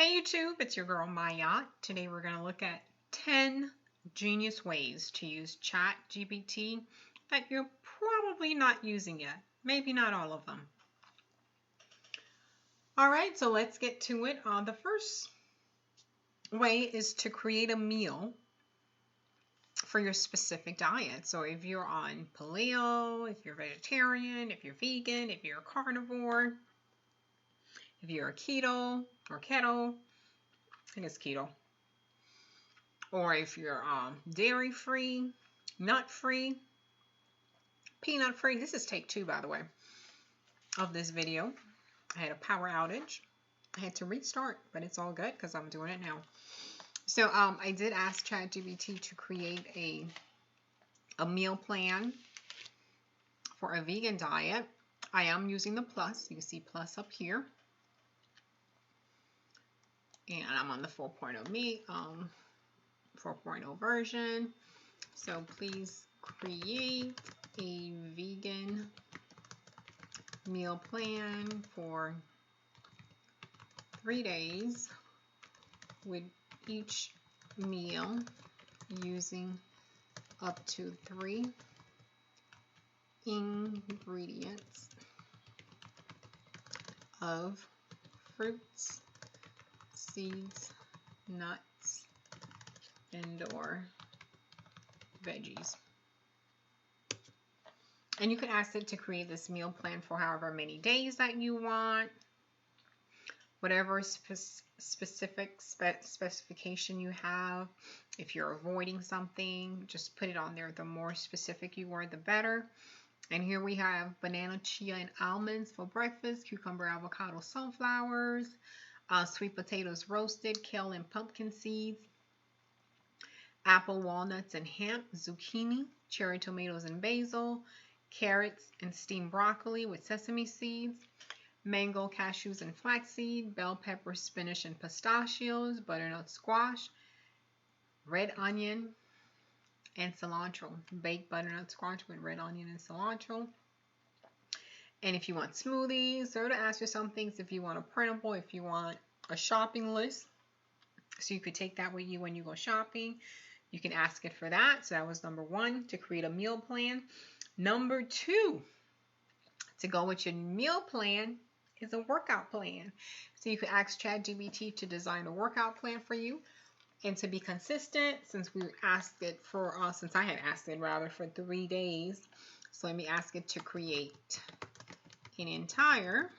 Hey YouTube, it's your girl Maya. Today we're going to look at 10 genius ways to use ChatGPT that you're probably not using yet. Maybe not all of them. Alright, so let's get to it. The first way is to create a meal for your specific diet. So if you're on paleo, if you're vegetarian, if you're vegan, if you're a carnivore, if you're a keto or keto, I think it's keto. Or if you're dairy free, nut free, peanut free. This is take 2, by the way, of this video. I had a power outage. I had to restart, but it's all good because I'm doing it now. So I did ask ChatGPT to create a meal plan for a vegan diet. I am using the plus. You can see plus up here. And I'm on the 4.0 meat, 4.0 version. So please create a vegan meal plan for 3 days with each meal using up to 3 ingredients of fruits, seeds, nuts, and/or veggies. And you can ask it to create this meal plan for however many days that you want. Whatever specific specification you have. If you're avoiding something, just put it on there. The more specific you are, the better. And here we have banana, chia, and almonds for breakfast, cucumber, avocado, sunflowers, sweet potatoes roasted, kale and pumpkin seeds, apple, walnuts, and hemp, zucchini, cherry tomatoes and basil, carrots and steamed broccoli with sesame seeds, mango, cashews, and flaxseed, bell pepper, spinach, and pistachios, butternut squash, red onion, and cilantro. Baked butternut squash with red onion and cilantro. And if you want smoothies, or to ask you some things, if you want a printable, if you want a shopping list, so you could take that with you when you go shopping, you can ask it for that. So that was number 1, to create a meal plan. Number 2, to go with your meal plan, is a workout plan. So you could ask ChatGPT to design a workout plan for you. And to be consistent, since we asked it for, since I had asked it rather for 3 days, so let me ask it to create an entire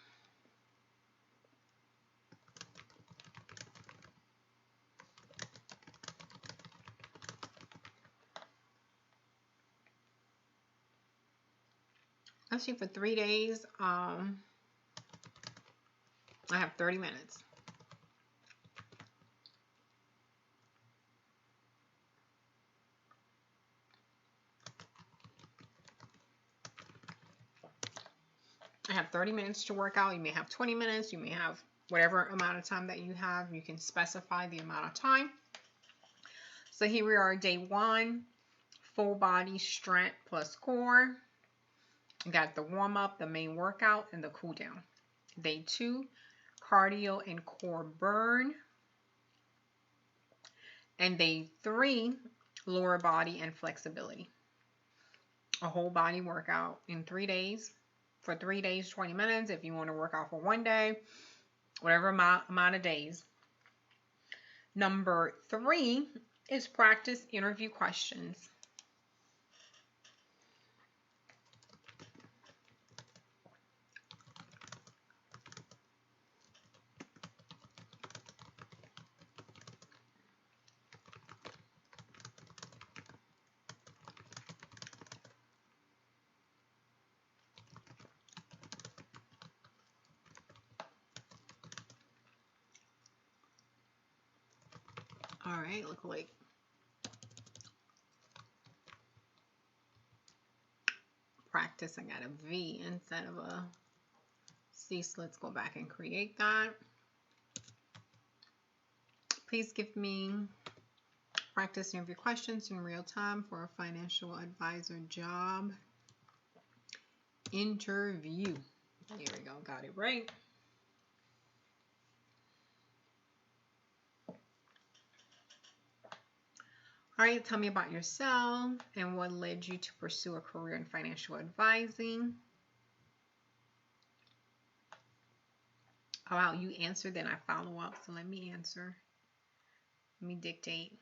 actually for 3 days, I have 30 minutes. I have 30 minutes to work out. You may have 20 minutes. You may have whatever amount of time that you have. You can specify the amount of time. So here we are, day 1, full body strength plus core. You got the warm up, the main workout, and the cool down. Day 2, cardio and core burn. And day 3, lower body and flexibility. A whole body workout in 3 days. For 3 days, 20 minutes. If you want to work out for 1 day, whatever amount of days. Number 3 is practice interview questions. All right, look like practice. I got a V instead of a C, so let's go back and create that. Please give me practice interview questions in real time for a financial advisor job interview. Here we go, got it right. All right, tell me about yourself and what led you to pursue a career in financial advising. Oh, wow, you answered, then I follow up. So let me answer. Let me dictate.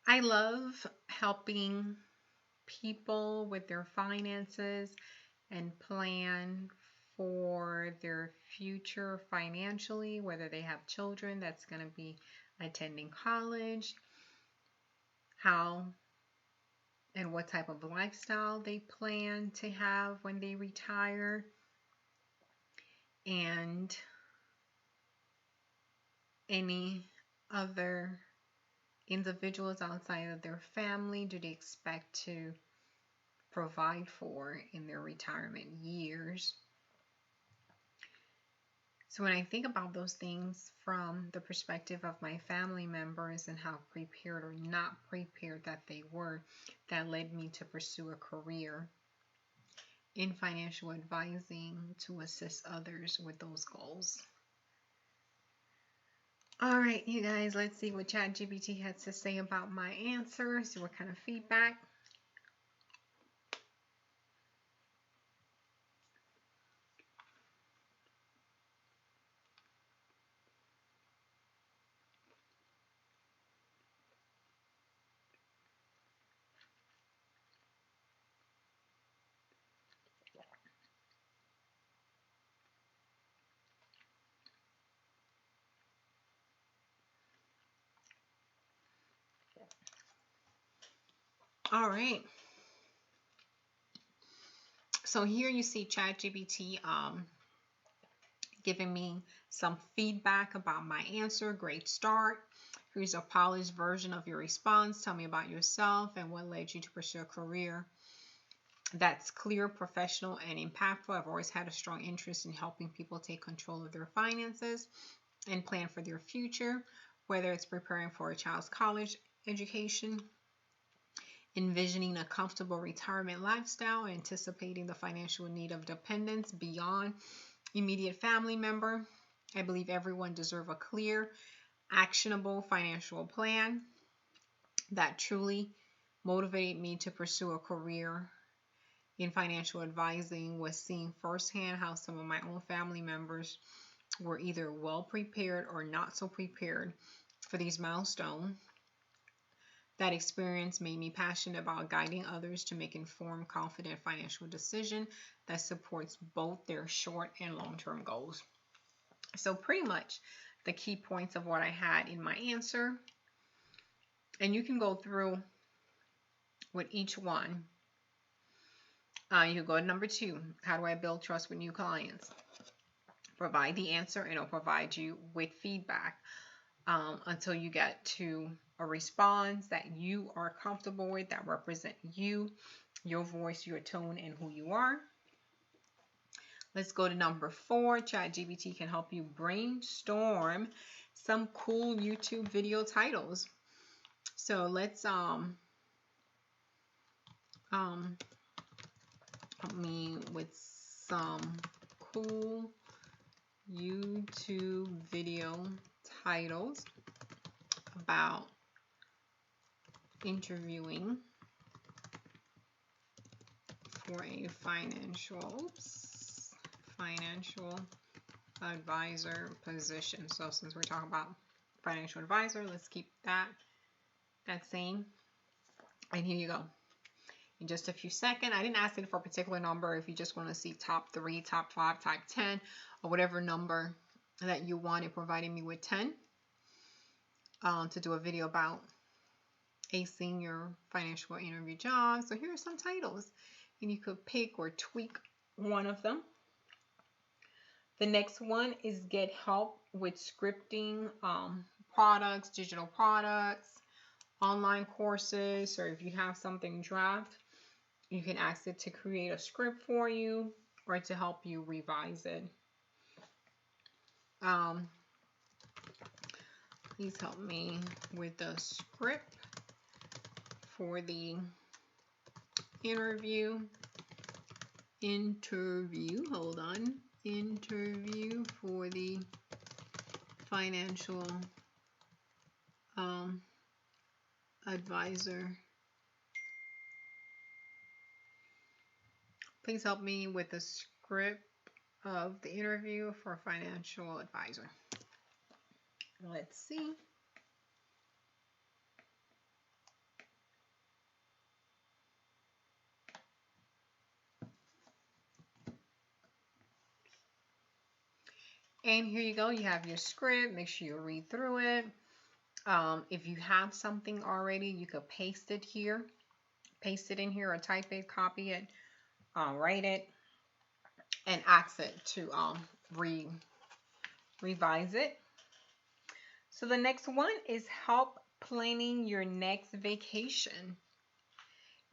I love helping people with their finances and plan for their future financially, whether they have children that's going to be attending college, how and what type of lifestyle they plan to have when they retire, and any other individuals outside of their family do they expect to provide for in their retirement years. So when I think about those things from the perspective of my family members and how prepared or not prepared that they were, that led me to pursue a career in financial advising to assist others with those goals. All right, you guys, let's see what ChatGPT has to say about my answer. See what kind of feedback. All right. So here you see ChatGPT giving me some feedback about my answer. Great start. Here's a polished version of your response. Tell me about yourself and what led you to pursue a career that's clear, professional, and impactful. I've always had a strong interest in helping people take control of their finances and plan for their future, whether it's preparing for a child's college education, envisioning a comfortable retirement lifestyle, anticipating the financial need of dependents beyond immediate family member. I believe everyone deserves a clear, actionable financial plan. That truly motivated me to pursue a career in financial advising was seeing firsthand how some of my own family members were either well prepared or not so prepared for these milestones. That experience made me passionate about guiding others to make informed, confident financial decisions that supports both their short and long-term goals. So pretty much the key points of what I had in my answer. And you can go through with each one. You go to number 2. How do I build trust with new clients? Provide the answer and it'll provide you with feedback until you get to a response that you are comfortable with, that represent you, your voice, your tone, and who you are. Let's go to number 4. ChatGPT can help you brainstorm some cool YouTube video titles. So let's help me with some cool YouTube video titles about interviewing for a financial advisor position. So since we're talking about financial advisor, let's keep that same. And here you go. In just a few seconds. I didn't ask it for a particular number. If you just want to see top 3, top 5, top 10, or whatever number that you want, it provided me with 10 to do a video about a senior financial interview job. So here are some titles, and you could pick or tweak one of them. The next one is get help with scripting products, digital products, online courses, or if you have something draft, you can ask it to create a script for you or to help you revise it. Please help me with the script for the interview, hold on, interview for the financial advisor. Please help me with the script of the interview for financial advisor. Let's see. And here you go. You have your script. Make sure you read through it. If you have something already, you could paste it here. Paste it in here or type it, copy it, write it, and ask it to revise it. So the next one is help planning your next vacation.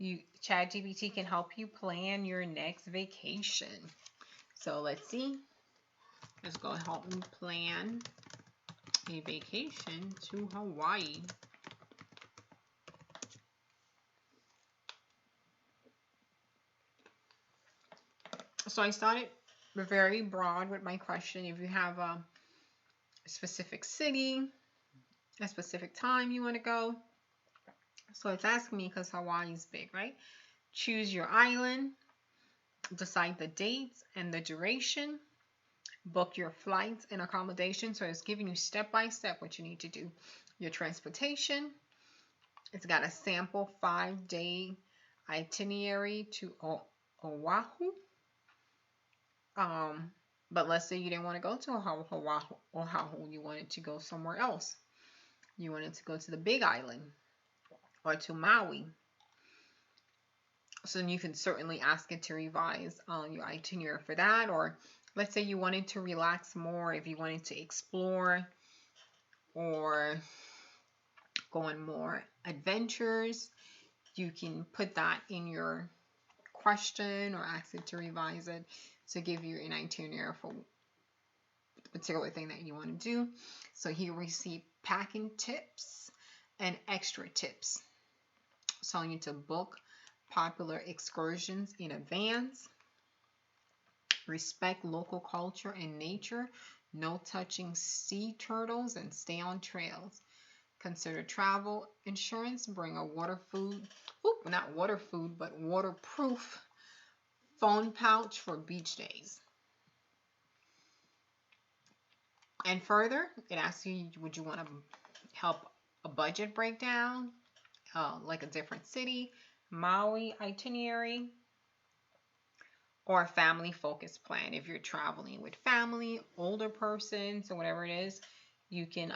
ChatGPT can help you plan your next vacation. So let's see. Let's go help me plan a vacation to Hawaii. So I started very broad with my question. If you have a specific city, a specific time you want to go. So it's asking me because Hawaii is big, right? Choose your island, decide the dates and the duration, book your flights and accommodation. So it's giving you step by step what you need to do. Your transportation. It's got a sample 5-day itinerary to Oahu. But let's say you didn't want to go to Oahu, you wanted to go somewhere else. You wanted to go to the Big Island or to Maui. So then you can certainly ask it to revise your itinerary for that. Or let's say you wanted to relax more, if you wanted to explore or go on more adventures, you can put that in your question or ask it to revise it to give you an itinerary for the particular thing that you want to do. So here we see packing tips and extra tips. Telling you to book popular excursions in advance. Respect local culture and nature. No touching sea turtles and stay on trails. Consider travel insurance. Bring a waterproof phone pouch for beach days. And further, it asks you, would you want to help a budget breakdown, like a different city, Maui itinerary, or a family focused plan? If you're traveling with family, older persons, or whatever it is, you can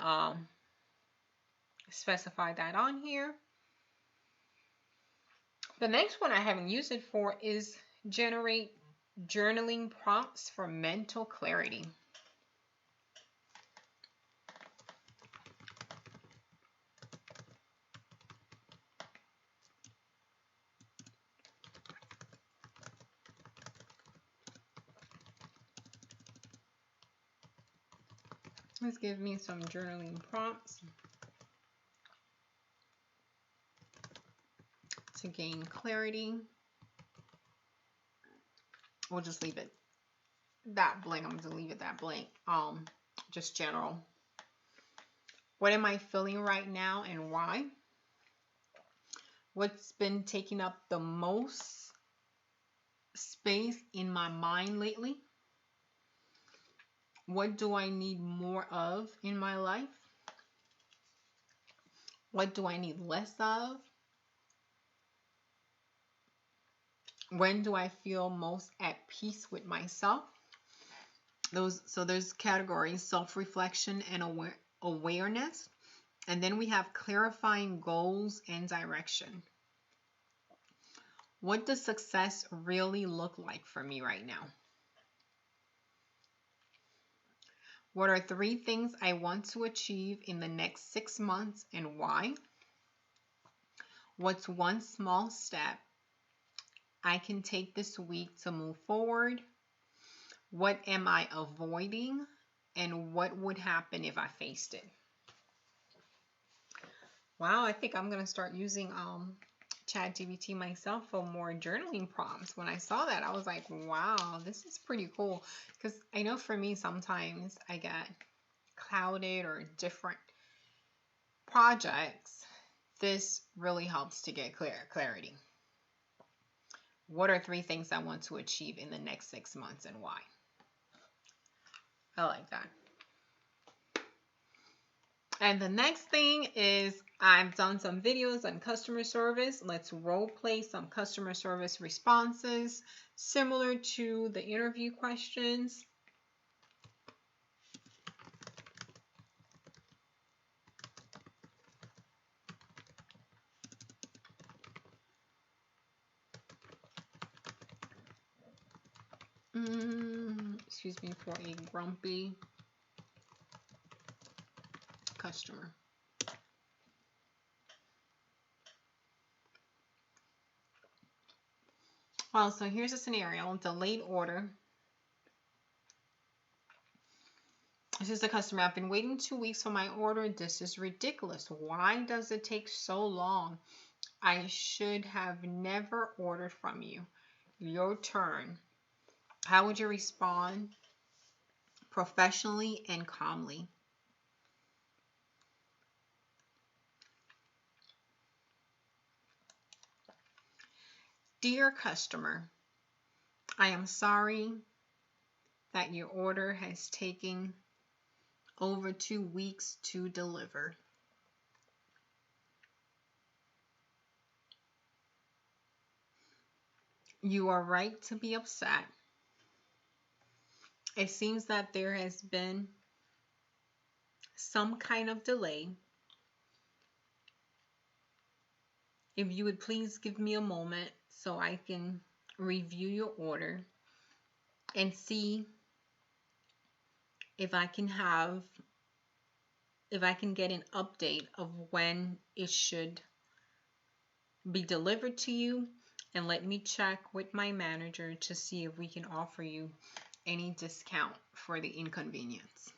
specify that on here. The next one I haven't used it for is generate journaling prompts for mental clarity. Let's give me some journaling prompts to gain clarity. We'll just leave it that blank. I'm going to leave it that blank. Just general. What am I feeling right now and why? What's been taking up the most space in my mind lately? What do I need more of in my life? What do I need less of? When do I feel most at peace with myself? There's categories: self-reflection and awareness. And then we have clarifying goals and direction. What does success really look like for me right now? What are 3 things I want to achieve in the next 6 months and why? What's one small step I can take this week to move forward? What am I avoiding? And what would happen if I faced it? Wow, I think I'm going to start using ChatGPT myself for more journaling prompts. When I saw that, I was like, wow, this is pretty cool. Because I know for me, sometimes I get clouded or different projects, this really helps to get clarity. What are 3 things I want to achieve in the next 6 months and why? I like that. And the next thing is I've done some videos on customer service. Let's role play some customer service responses similar to the interview questions. Excuse me, for a grumpy customer. Well, so here's a scenario. Delayed order. This is the customer. I've been waiting 2 weeks for my order. This is ridiculous. Why does it take so long? I should have never ordered from you. Your turn. How would you respond? Professionally and calmly. Dear customer, I am sorry that your order has taken over 2 weeks to deliver. You are right to be upset. It seems that there has been some kind of delay. If you would please give me a moment so I can review your order and see if I can get an update of when it should be delivered to you, and let me check with my manager to see if we can offer you any discount for the inconvenience.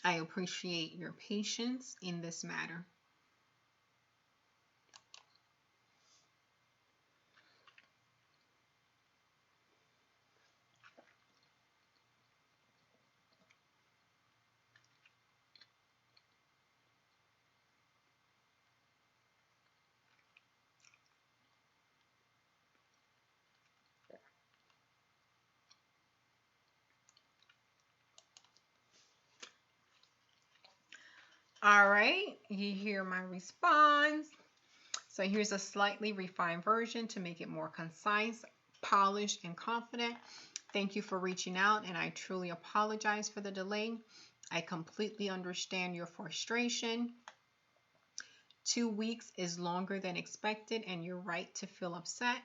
I appreciate your patience in this matter. All right, you hear my response. So here's a slightly refined version to make it more concise, polished, and confident. Thank you for reaching out, and I truly apologize for the delay. I completely understand your frustration. 2 weeks is longer than expected, and you're right to feel upset.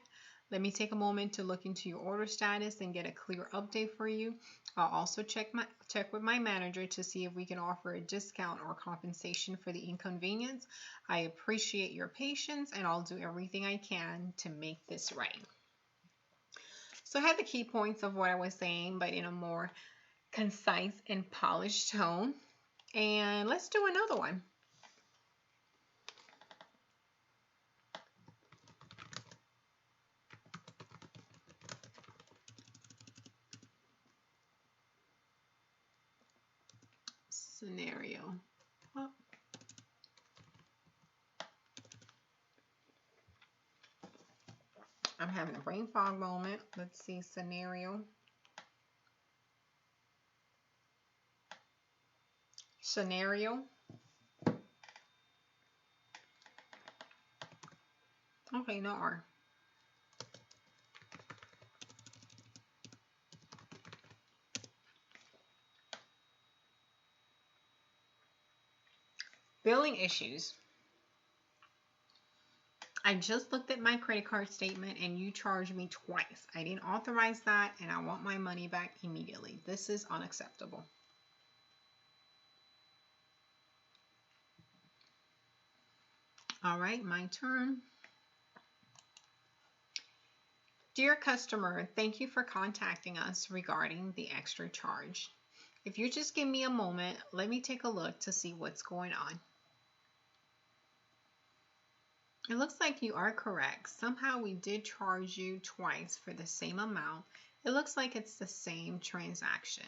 Let me take a moment to look into your order status and get a clear update for you. I'll also check with my manager to see if we can offer a discount or compensation for the inconvenience. I appreciate your patience, and I'll do everything I can to make this right. So I had the key points of what I was saying, but in a more concise and polished tone. And let's do another one. Scenario. Oh. I'm having a brain fog moment. Let's see, scenario. Scenario. Okay, no R. Billing issues. I just looked at my credit card statement and you charged me twice. I didn't authorize that and I want my money back immediately. This is unacceptable. All right, my turn. Dear customer, thank you for contacting us regarding the extra charge. If you just give me a moment, let me take a look to see what's going on. It looks like you are correct. Somehow we did charge you twice for the same amount. It looks like it's the same transaction.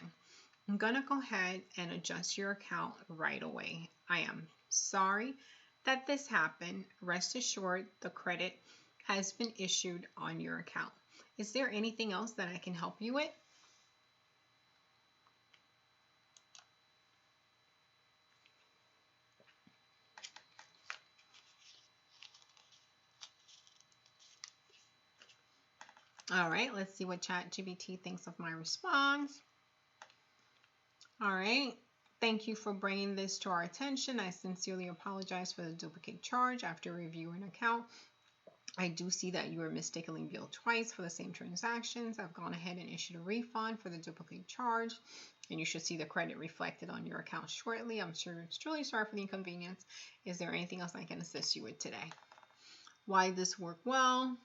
I'm going to go ahead and adjust your account right away. I am sorry that this happened. Rest assured the credit has been issued on your account. Is there anything else that I can help you with? All right, let's see what ChatGPT thinks of my response. All right. Thank you for bringing this to our attention. I sincerely apologize for the duplicate charge. After reviewing account, I do see that you were mistakenly billed twice for the same transactions. I've gone ahead and issued a refund for the duplicate charge, and you should see the credit reflected on your account shortly. I'm sure it's truly sorry for the inconvenience. Is there anything else I can assist you with today? Why this worked well?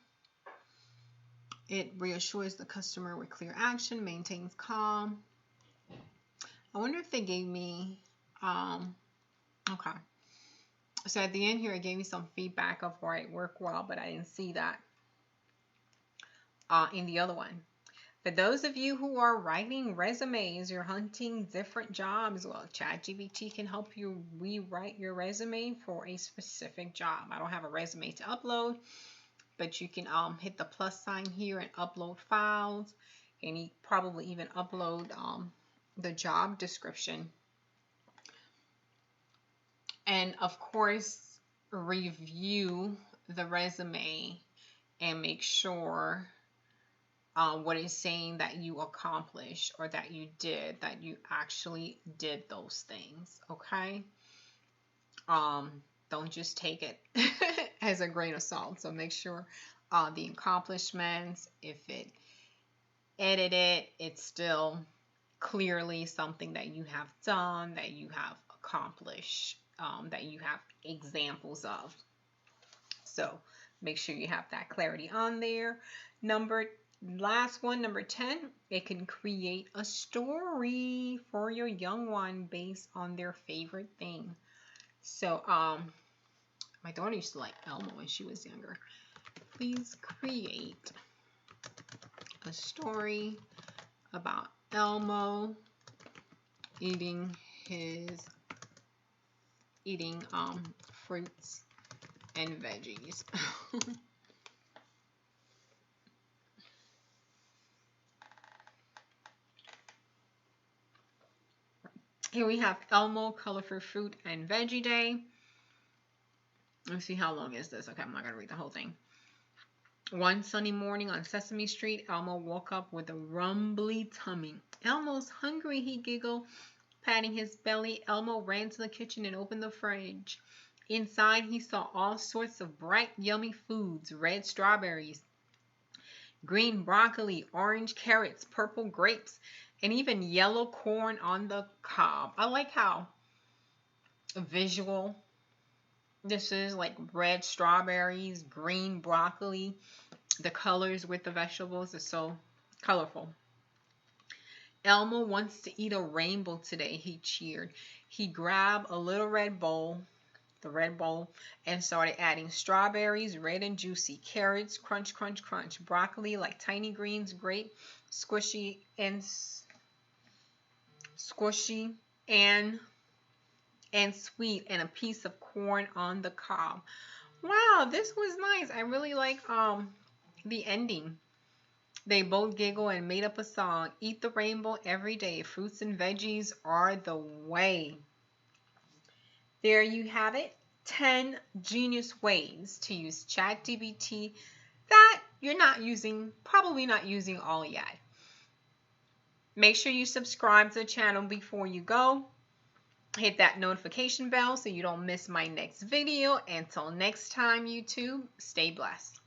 It reassures the customer with clear action, maintains calm. I wonder if they gave me, okay. So at the end here, it gave me some feedback of why it worked well, but I didn't see that in the other one. For those of you who are writing resumes, you're hunting different jobs, well, ChatGPT can help you rewrite your resume for a specific job. I don't have a resume to upload, but you can hit the plus sign here and upload files, and you probably even upload the job description. And of course, review the resume and make sure what it's saying that you accomplished or that you did, that you actually did those things, okay? Don't just take it as a grain of salt. So make sure the accomplishments, if it edited, it's still clearly something that you have done, that you have accomplished, that you have examples of. So make sure you have that clarity on there. Last one, number 10, it can create a story for your young one based on their favorite thing. So my daughter used to like Elmo when she was younger. Please create a story about Elmo eating fruits and veggies. Here we have Elmo Colorful Fruit and Veggie Day. Let's see, how long is this? Okay, I'm not going to read the whole thing. One sunny morning on Sesame Street, Elmo woke up with a rumbly tummy. Elmo's hungry, he giggled. Patting his belly, Elmo ran to the kitchen and opened the fridge. Inside, he saw all sorts of bright, yummy foods. Red strawberries, green broccoli, orange carrots, purple grapes, and even yellow corn on the cob. I like how visual this is, like red strawberries, green broccoli. The colors with the vegetables are so colorful. Elmo wants to eat a rainbow today, he cheered. He grabbed a little red bowl, the red bowl, and started adding strawberries, red and juicy, carrots, crunch, crunch, crunch, broccoli like tiny greens, grape, squishy and sweet, and a piece of corn on the cob. Wow, this was nice. I really like the ending. They both giggled and made up a song. Eat the rainbow every day. Fruits and veggies are the way. There you have it. 10 genius ways to use ChatGPT that you're probably not using all yet. Make sure you subscribe to the channel before you go. Hit that notification bell so you don't miss my next video. Until next time, YouTube, stay blessed.